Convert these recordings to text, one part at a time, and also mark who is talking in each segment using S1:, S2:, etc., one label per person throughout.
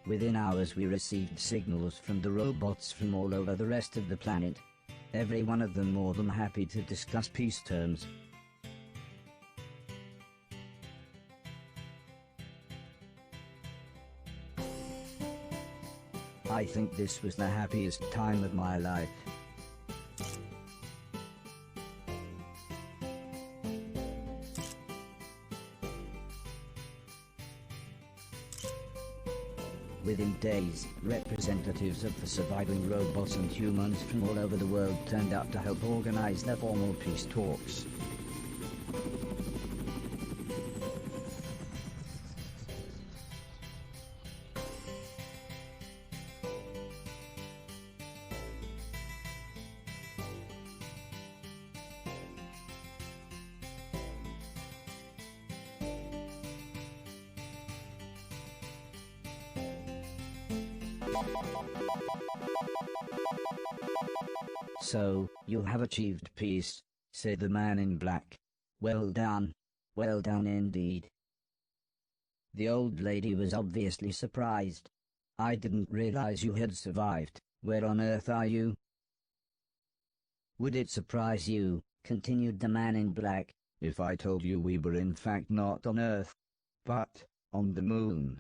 S1: Within hours we received signals from the robots from all over the rest of the planet. Every one of them more than happy to discuss peace terms. I think this was the happiest time of my life. Within days, representatives of the surviving robots and humans from all over the world turned up to help organize the formal peace talks. "So, you have achieved peace," said the man in black. "Well done. Well done indeed." The old lady was obviously surprised. "I didn't realize you had survived. Where on earth are you?" "Would it surprise you," continued the man in black, "if I told you we were in fact not on Earth, but on the moon?"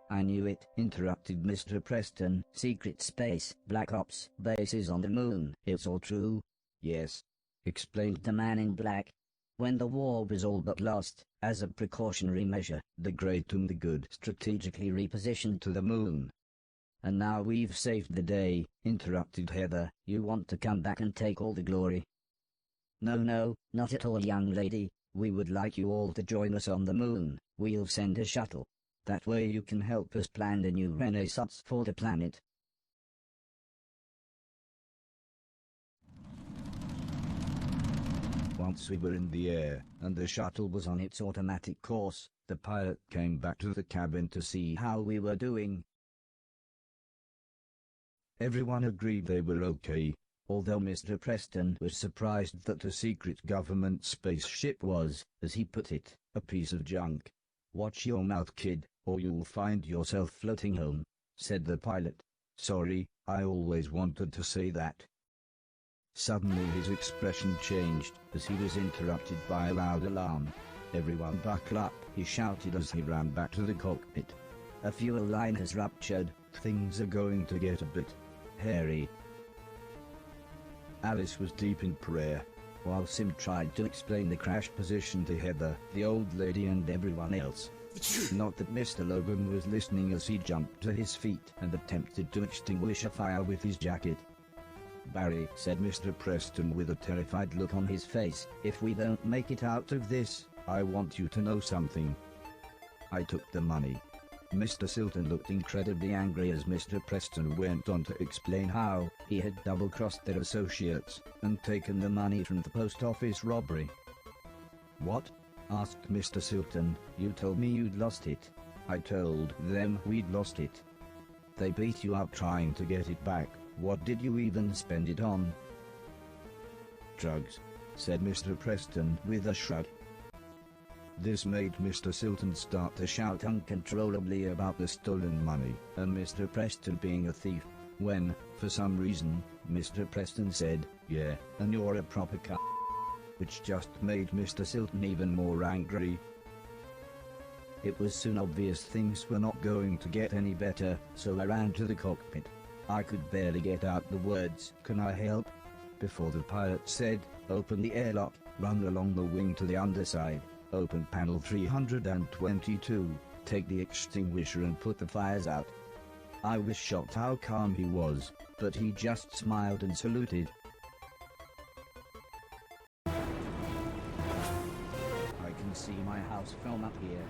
S1: "I knew it," interrupted Mr. Preston. "Secret space, Black Ops, bases on the moon. It's all true?" "Yes," explained the man in black. "When the war was all but lost, as a precautionary measure, the great and the good strategically repositioned to the moon." "And now we've saved the day," interrupted Heather. "You want to come back and take all the glory?" No, not at all, young lady. We would like you all to join us on the moon. We'll send a shuttle. That way you can help us plan a new renaissance for the planet." Once we were in the air, and the shuttle was on its automatic course, the pilot came back to the cabin to see how we were doing. Everyone agreed they were okay, although Mr. Preston was surprised that a secret government spaceship was, as he put it, a piece of junk. "Watch your mouth, kid, or you'll find yourself floating home," said the pilot. "Sorry, I always wanted to say that." Suddenly his expression changed as he was interrupted by a loud alarm. "Everyone buckle up," he shouted as he ran back to the cockpit. "A fuel line has ruptured. Things are going to get a bit hairy." Alice was deep in prayer, while Sim tried to explain the crash position to Heather, the old lady and everyone else. Not that Mr. Logan was listening as he jumped to his feet and attempted to extinguish a fire with his jacket. "Barry," said Mr. Preston with a terrified look on his face, "if we don't make it out of this, I want you to know something. I took the money." Mr. Silton looked incredibly angry as Mr. Preston went on to explain how he had double-crossed their associates and taken the money from the post office robbery. "What?" asked Mr. Silton. "You told me you'd lost it." "I told them we'd lost it. They beat you up trying to get it back. What did you even spend it on?" "Drugs," said Mr. Preston with a shrug. This made Mr. Silton start to shout uncontrollably about the stolen money, and Mr. Preston being a thief, when, for some reason, Mr. Preston said, "Yeah, and you're a proper c***," which just made Mr. Silton even more angry. It was soon obvious things were not going to get any better, so I ran to the cockpit. I could barely get out the words, "Can I help?" before the pilot said, "Open the airlock, run along the wing to the underside, open panel 322, take the extinguisher and put the fires out." I was shocked how calm he was, but he just smiled and saluted. I can see my house from up here.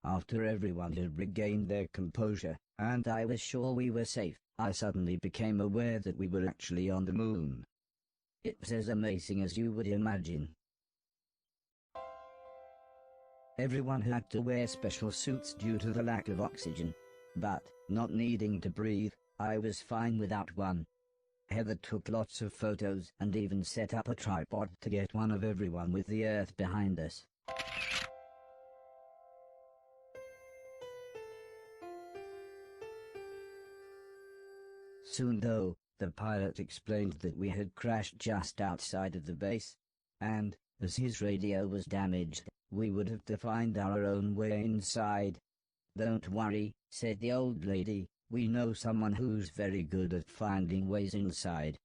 S1: After everyone had regained their composure, and I was sure we were safe, I suddenly became aware that we were actually on the moon. It was as amazing as you would imagine. Everyone had to wear special suits due to the lack of oxygen. But, not needing to breathe, I was fine without one. Heather took lots of photos and even set up a tripod to get one of everyone with the Earth behind us. Soon though, the pilot explained that we had crashed just outside of the base, and, as his radio was damaged, we would have to find our own way inside. "Don't worry," said the old lady, "we know someone who's very good at finding ways inside."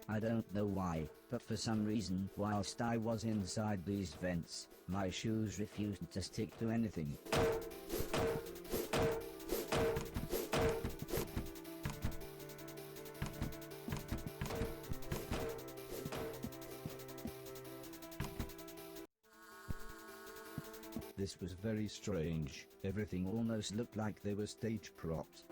S1: I don't know why, but for some reason, whilst I was inside these vents, my shoes refused to stick to anything. This was very strange. Everything almost looked like they were stage props.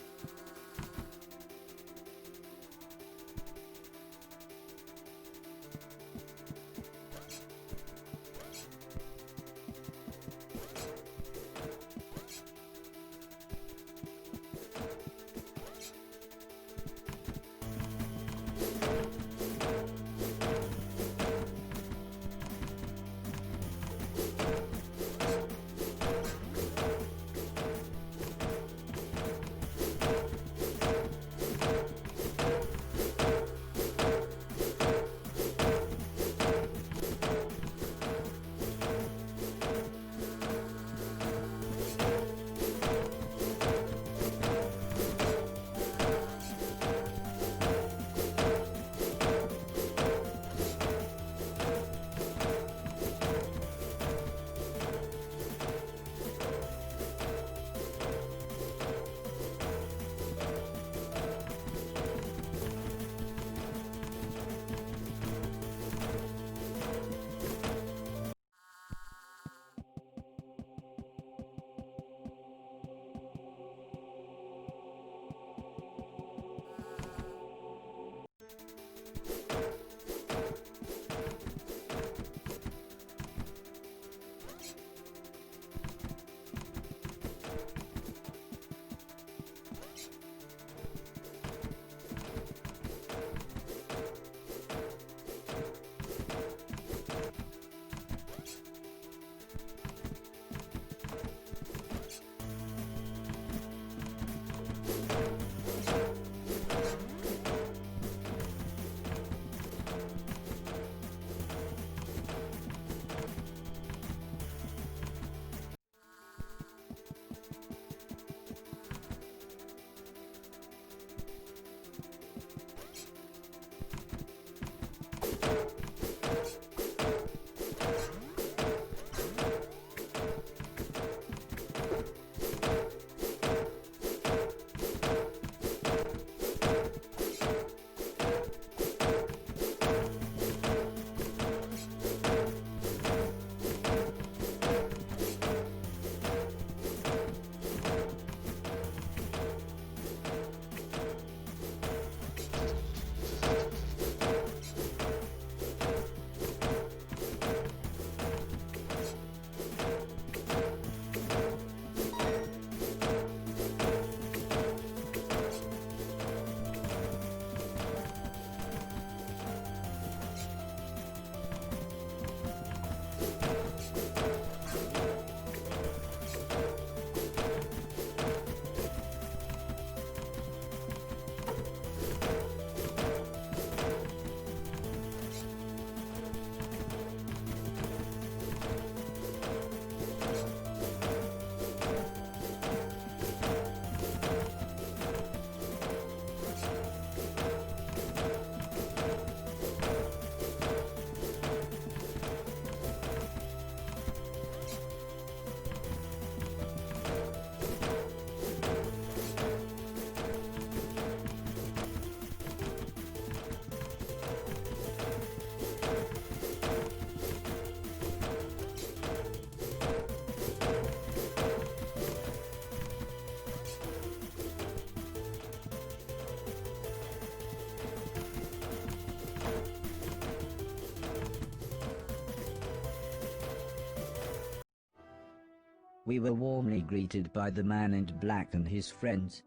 S1: We were warmly greeted by the man in black and his friends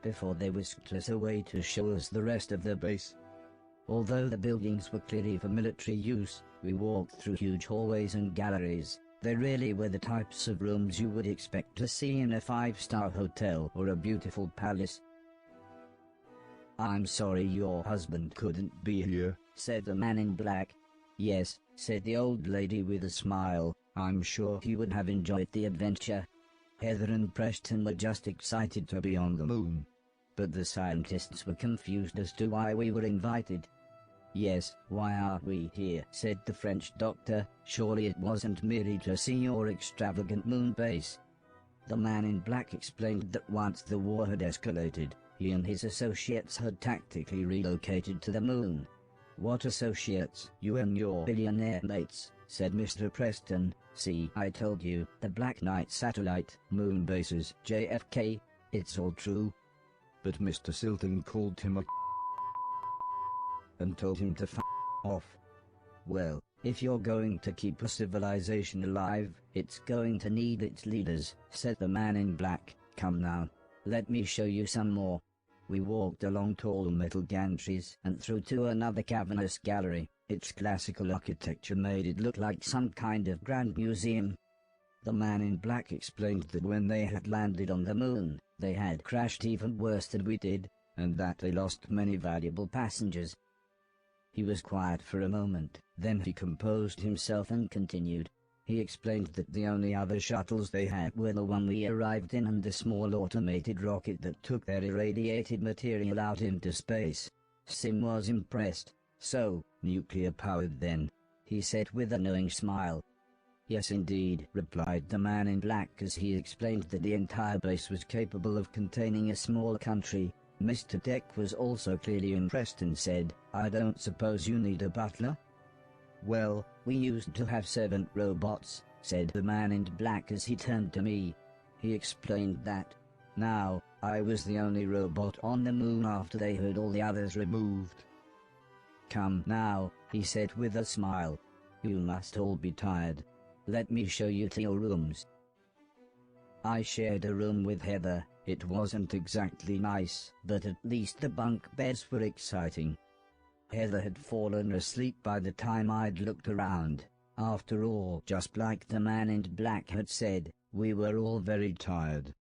S1: before they whisked us away to show us the rest of the base. Although the buildings were clearly for military use, we walked through huge hallways and galleries. They really were the types of rooms you would expect to see in a five-star hotel or a beautiful palace. "I'm sorry your husband couldn't be here," said the man in black. "Yes," said the old lady with a smile, "I'm sure he would have enjoyed the adventure." Heather and Preston were just excited to be on the moon. But the scientists were confused as to why we were invited. "Yes, why are we here?" said the French doctor. "Surely it wasn't merely to see your extravagant moon base." The man in black explained that once the war had escalated, he and his associates had tactically relocated to the moon. "What associates? You and your billionaire mates," said Mr. Preston. "See, I told you, the Black Knight satellite, moon bases, JFK, it's all true." But Mr. Silton called him a and told him to off. "Well, if you're going to keep a civilization alive, it's going to need its leaders," said the man in black. "Come now, let me show you some more." We walked along tall metal gantries and through to another cavernous gallery. Its classical architecture made it look like some kind of grand museum. The man in black explained that when they had landed on the moon, they had crashed even worse than we did, and that they lost many valuable passengers. He was quiet for a moment, then he composed himself and continued. He explained that the only other shuttles they had were the one we arrived in and the small automated rocket that took their irradiated material out into space. Sim was impressed. "So, nuclear-powered then?" he said with a knowing smile. "Yes indeed," replied the man in black as he explained that the entire base was capable of containing a small country. Mr. Deck was also clearly impressed and said, "I don't suppose you need a butler?" "Well, we used to have servant robots," said the man in black as he turned to me. He explained that now, I was the only robot on the moon after they had all the others removed. "Come now," he said with a smile. "You must all be tired. Let me show you to your rooms." I shared a room with Heather. It wasn't exactly nice, but at least the bunk beds were exciting. Heather had fallen asleep by the time I'd looked around. After all, just like the man in black had said, we were all very tired.